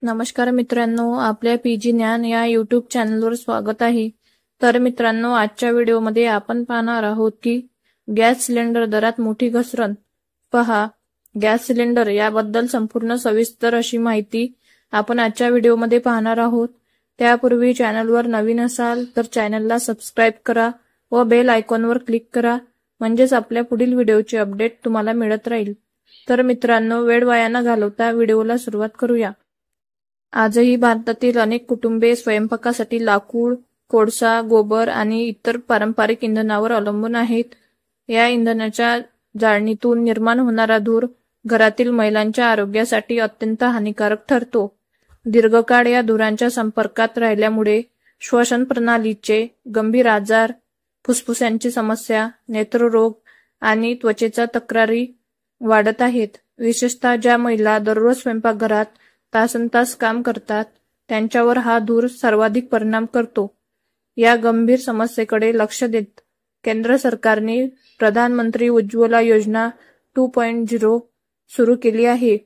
नमस्कार मित्रांनो, आपल्या पीजी ज्ञान या यूट्यूब चॅनलवर स्वागत आहे। तर मित्रांनो, आजच्या व्हिडिओमध्ये आपण पाहणार आहोत की गॅस सिलेंडर दरात मोठी घसरण। पहा, गॅस सिलेंडर याबद्दल संपूर्ण सविस्तर अशी माहिती आपण आजच्या व्हिडिओमध्ये पाहणार आहोत। त्यापूर्वी चॅनलवर नवीन असाल तर चॅनलला सबस्क्राइब करा व बेल आयकॉनवर क्लिक करा, म्हणजेच आपल्या पुढील व्हिडिओची अपडेट तुम्हाला मिळत राहील। तर मित्रांनो, वेळ वाया न घालवता व्हिडिओला सुरुवात करूया। आजही भारतातील अनेक कुटुंबे स्वयंपाकासाठी लाकूड, कोळसा, गोबर आणि इतर पारंपरिक इंधनावर अवलंबून आहेत। या इंधनाच्या जाळणीतून निर्माण होणारा धूर घरातील महिलांच्या आरोग्यासाठी अत्यंत हानिकारक ठरतो। दीर्घकाळ या धुरांच्या संपर्कात राहिल्यामुळे श्वसन प्रणालीचे गंभीर आजार, फुफ्फुसांची समस्या, नेत्ररोग आणि त्वचेच्या तक्रारी वाढत आहेत। विशेषतः ज्या महिला दररोज स्वयंपाकघरात तासनतास काम करतात त्यांच्यावर हा धूर सर्वाधिक परिणाम करतो। या गंभीर समस्येकडे लक्ष देत केंद्र सरकारने प्रधानमंत्री उज्ज्वला योजना 2.0 सुरू केली आहे।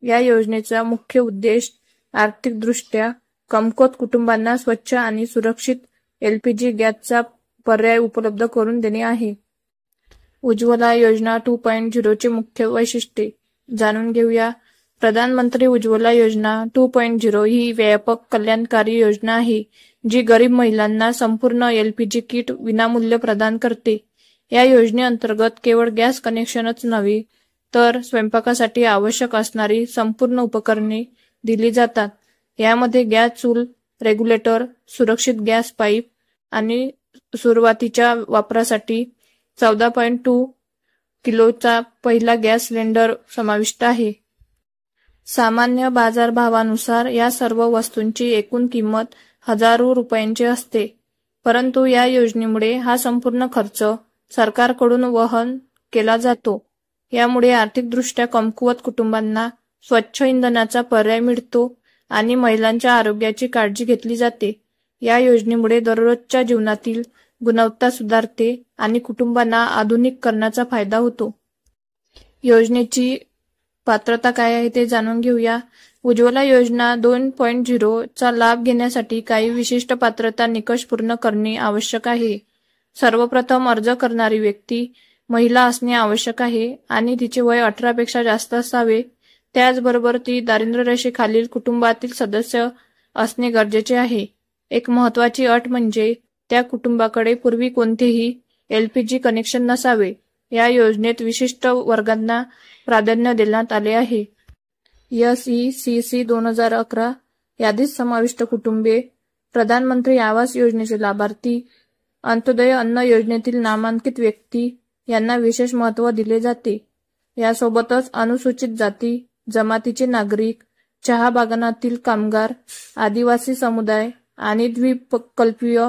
या योजनेचा मुख्य उद्देश आर्थिकदृष्ट्या कमकुवत कुटुंबांना स्वच्छ आणि सुरक्षित एलपीजी गॅसचा पर्याय उपलब्ध करून देणे आहे। उज्ज्वला योजना 2.0 चे मुख्य वैशिष्ट्ये जाणून घेऊया। प्रधानमंत्री उज्ज्वला योजना 2.0 ही व्यापक कल्याणकारी योजना आहे, जी गरीब महिलांना संपूर्ण एलपीजी किट विनामूल्य प्रदान करते। या योजनेअंतर्गत केवळ गॅस कनेक्शनच नव्हे तर स्वयंपाकासाठी आवश्यक असणारी संपूर्ण उपकरणे दिली जातात। यामध्ये गॅस चूल, रेग्युलेटर, सुरक्षित गॅस पाईप आणि सुरुवातीच्या वापरासाठी 14.2 किलोचा पहिला गॅस सिलेंडर समाविष्ट आहे। सामान्य बाजारभावानुसार या सर्व वस्तूंची एकूण किंमत हजारो रुपयांची असते, परंतु या योजनेमुळे हा संपूर्ण खर्च सरकारकडून वहन केला जातो। यामुळे आर्थिकदृष्ट्या कमकुवत कुटुंबांना स्वच्छ इंधनाचा पर्याय मिळतो आणि महिलांच्या आरोग्याची काळजी घेतली जाते। या योजनेमुळे दररोजच्या जीवनातील गुणवत्ता सुधारते आणि कुटुंबांना आधुनिकीकरणाचा फायदा होतो। योजनेची पात्रता काय आहे ते जाणून घेऊया। उज्ज्वला योजना 2.0 चा लाभ घेण्यासाठी काही विशिष्ट पात्रता निकष पूर्ण करणे आवश्यक आहे। सर्वप्रथम, अर्ज करणारी व्यक्ती महिला असणे आवश्यक आहे आणि तिचे वय 18 पेक्षा जास्त असावे। त्याचबरोबर ती दारिद्र्य रेषेखालील कुटुंबातील सदस्य असणे गरजेचे आहे। एक महत्त्वाची अट म्हणजे त्या कुटुंबाकडे पूर्वी कोणतेही एलपीजी कनेक्शन नसावे। या योजनेत विशिष्ट वर्गांना प्राधान्य देण्यात आले आहे। SECC 2011 यादीत समाविष्ट कुटुंबे, प्रधानमंत्री आवास योजनेचे लाभार्थी, अंत्योदय अन्न योजनेतील नामांकित व्यक्ती यांना विशेष महत्त्व दिले जाते। यासोबतच अनुसूचित जाती जमातीचे नागरिक, चहा बागानातील कामगार, आदिवासी समुदाय आणि द्वीपकल्पीय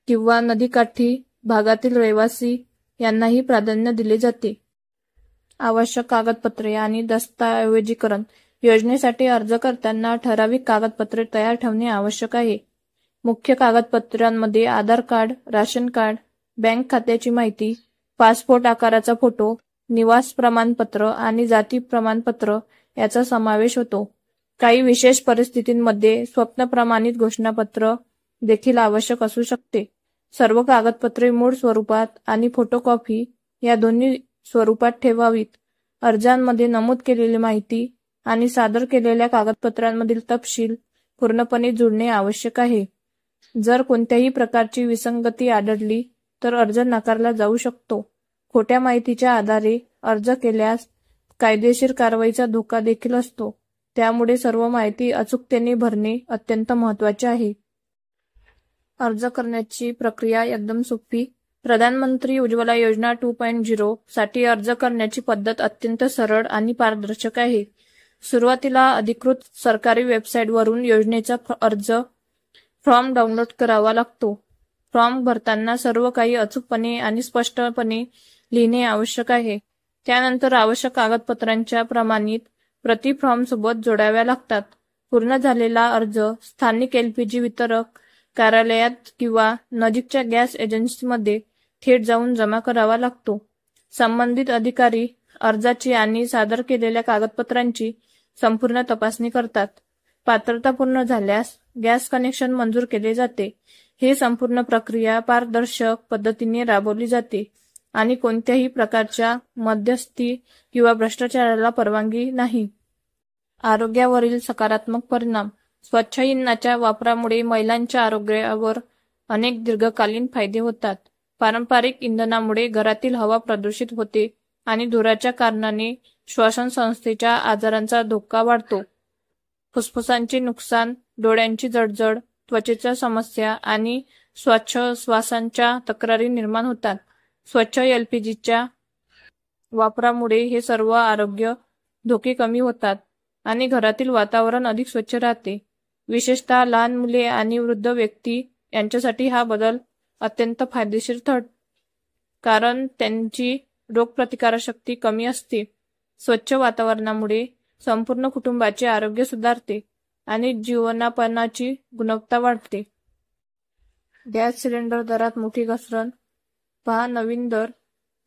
किंवा नदीकाठी भागातील रहिवासी यांनाही प्राधान्य दिले जाते। आवश्यक कागदपत्रे आणि दस्तऐवजीकरण योजनेसाठी अर्ज करताना ठराविक कागदपत्रे तयार ठेवणे आवश्यक आहे। मुख्य कागदपत्रांमध्ये आधार कार्ड, राशन कार्ड, बँक खात्याची माहिती, पासपोर्ट आकाराचा फोटो, निवास प्रमाणपत्र आणि जाती प्रमाणपत्र याचा समावेश होतो। काही विशेष परिस्थितींमध्ये स्वप्न प्रमाणित घोषणापत्र देखील आवश्यक असू शकते। सर्व कागदपत्रे मूळ स्वरूपात आणि फोटोकॉपी या दोन्ही स्वरूपात ठेवावीत। अर्जांमध्ये नमूद केलेली माहिती आणि सादर केलेल्या कागदपत्रांमधील तपशील पूर्णपणे जुळणे आवश्यक आहे। जर कोणत्याही प्रकारची विसंगती आढळली तर अर्ज नाकारला जाऊ शकतो। खोट्या माहितीच्या आधारे अर्ज केल्यास कायदेशीर कारवाईचा धोका देखील असतो। त्यामुळे सर्व माहिती अचूकतेने भरणे अत्यंत महत्त्वाचे आहे। अर्ज करण्याची प्रक्रिया एकदम सोपी। प्रधानमंत्री उज्ज्वला योजना 2.0 साठी अर्ज करण्याची पद्धत अत्यंत सरळ आणि पारदर्शक आहे। सुरुवातीला अधिकृत सरकारी वेबसाईटवरून योजनेचा अर्ज फॉर्म डाउनलोड करावा लागतो। फॉर्म भरताना सर्व काही अचूकपणे आणि स्पष्टपणे लिहिणे आवश्यक आहे। त्यानंतर आवश्यक कागदपत्रांच्या प्रमाणित प्रति फॉर्म सोबत जोडाव्या लागतात। पूर्ण झालेला अर्ज स्थानिक एलपीजी वितरक कार्यालयात किंवा नजीकच्या गॅस एजन्सीमध्ये थेट जाऊन जमा करावा लागतो। संबंधित अधिकारी अर्जाची आणि सादर केलेल्या कागदपत्रांची संपूर्ण तपासणी करतात। पात्रता पूर्ण झाल्यास गॅस कनेक्शन मंजूर केले जाते। ही संपूर्ण प्रक्रिया पारदर्शक पद्धतीने राबवली जाते आणि कोणत्याही प्रकारच्या मध्यस्थी किंवा भ्रष्टाचाराला परवानगी नाही। आरोग्यावरील सकारात्मक परिणाम। स्वच्छ इंधनाच्या वापरामुळे महिलांच्या आरोग्यावर अनेक दीर्घकालीन फायदे होतात। पारंपरिक इंधनामुळे घरातील हवा प्रदूषित होते आणि धुराच्या कारणाने श्वसन संस्थेच्या आजारांचा धोका वाढतो। फुफ्फुसांचे नुकसान, डोळ्यांची जळजळ, त्वचेच्या समस्या आणि श्वासांच्या तक्रारी निर्माण होतात। स्वच्छ एलपीजीच्या वापरामुळे हे सर्व आरोग्य धोके कमी होतात आणि घरातील वातावरण अधिक स्वच्छ राहते। विशेषतः लहान मुले आणि वृद्ध व्यक्ती यांच्यासाठी हा बदल अत्यंत फायदेशीर ठरतो, कारण त्यांची रोगप्रतिकारशक्ती कमी असते। स्वच्छ वातावरणामुळे संपूर्ण कुटुंबाचे आरोग्य सुधारते आणि जीवनापणाची गुणवत्ता वाढते। गॅस सिलेंडर दरात मोठी घसरण, पहा नवीन दर।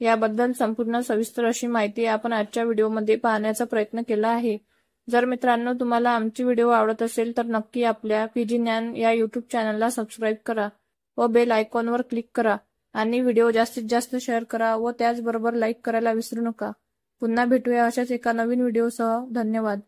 याबद्दल संपूर्ण सविस्तर अशी माहिती आपण आजच्या व्हिडिओमध्ये पाहण्याचा प्रयत्न केला आहे। जर मित्रांनो तुम्हाला आमची व्हिडिओ आवडत असेल तर नक्की आपल्या पीजी ज्ञान या यूट्यूब चॅनलला सबस्क्राईब करा व बेल आयकॉनवर क्लिक करा आणि व्हिडिओ जास्तीत जास्त शेअर करा व त्याचबरोबर लाईक करायला विसरू नका। पुन्हा भेटूया अशाच एका नवीन व्हिडिओसह। धन्यवाद।